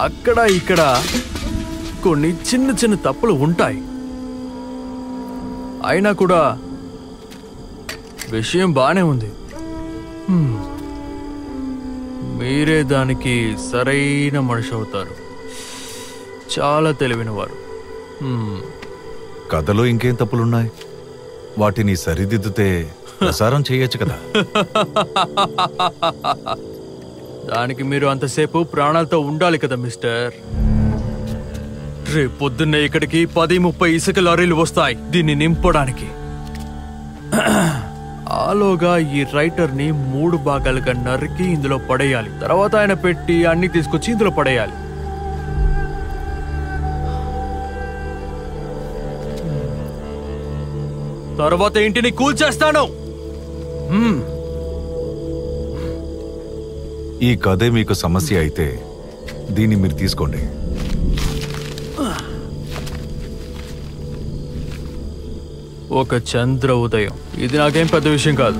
అక్కడ ఇక్కడ కొన్ని చిన్న చిన్న తప్పులు ఉంటాయి. అయినా కూడా విషయం బానే ఉంది. మీరే దానికి సరైన మనిషి అవుతారు. చాలా తెలివినవారు. కథలో ఇంకేం తప్పులున్నాయి? వాటిని సరిదిద్దుతే ప్రసారం చేయొచ్చు కదా. దానికి మీరు అంతసేపు ప్రాణాలతో ఉండాలి కదా మిస్టర్. రేపు పొద్దున్నే ఇక్కడికి 10-30 ఇసుక లారీలు వస్తాయి దీన్ని నింపడానికి. ఆలోగా ఈ రైటర్ ని 3 భాగాలుగా నరికి ఇందులో పడేయాలి. తర్వాత ఆయన పెట్టి అన్ని తీసుకొచ్చి ఇందులో పడేయాలి. తర్వాత ఇంటిని కూల్చేస్తాను. ఈ కథే మీకు సమస్య అయితే దీన్ని మీరు తీసుకోండి. ఒక చంద్ర ఉదయం. ఇది నాకేం పెద్ద విషయం కాదు.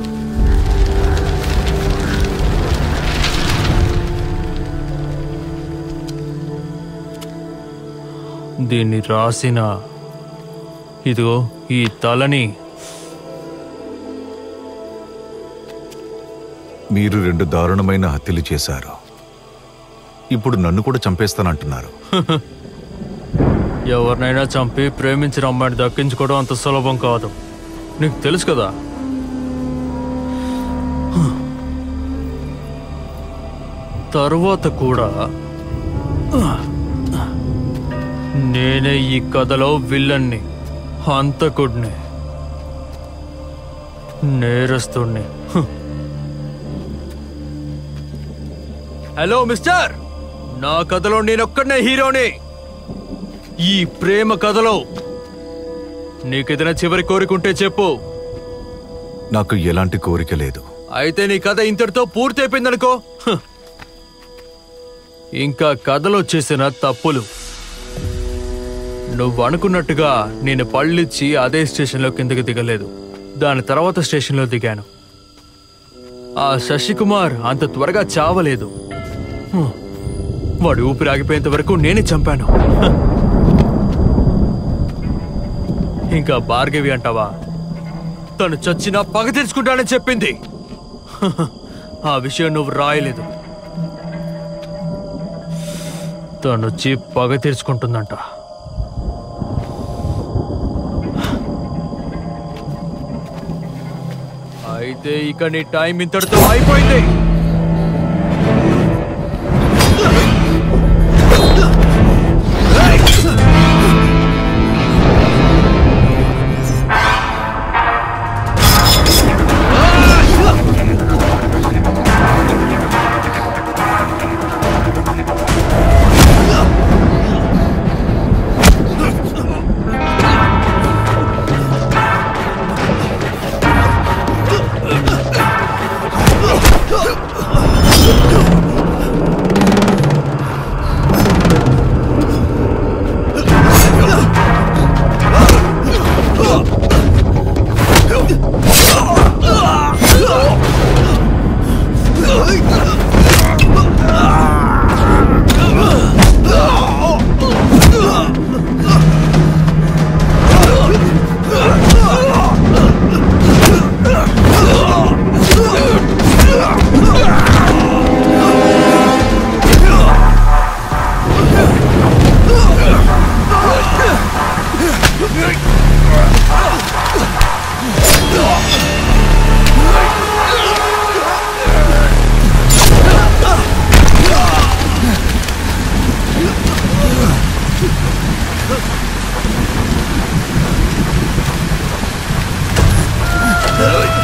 దీన్ని రాసిన ఇదిగో ఈ తలని మీరు 2 దారుణమైన హత్యలు చేశారు. ఇప్పుడు నన్ను కూడా చంపేస్తానంటున్నారు. ఎవరినైనా చంపి ప్రేమించిన అమ్మాయిని దక్కించుకోవడం అంత సులభం కాదు. నీకు తెలుసు కదా. తర్వాత కూడా నేనే ఈ కథలో విల్లన్ని, హంతకుడిని, నేరస్తుడిని. హలో మిస్టర్, నా కథలో నేనొక్కడనే హీరోని. ఈ ప్రేమ కథలో నీకేదైనా చివరి కోరికుంటే చెప్పు. నాకు ఎలాంటి కోరిక లేదు. అయితే నీ కథ ఇంతటితో పూర్తి అయిపోయిందనుకో. ఇంకా కథలో చేసిన తప్పులు. నువ్వు అనుకున్నట్టుగా నేను పళ్ళిచ్చి అదే స్టేషన్లో కిందకి దిగలేదు. దాని తర్వాత స్టేషన్లో దిగాను. ఆ శశికుమార్ అంత త్వరగా చావలేదు. వాడు ఊపిరి ఆగిపోయేంత వరకు నేనే చంపాను. ఇంకా భార్గవి అంటావా? తను చచ్చినా పగ తీర్చుకుంటానని చెప్పింది. ఆ విషయం నువ్వు రాయలేదు. తనొచ్చి పగ తీర్చుకుంటుందంట. అయితే ఇక నీ టైం ఇంతటితో అయిపోయింది. No!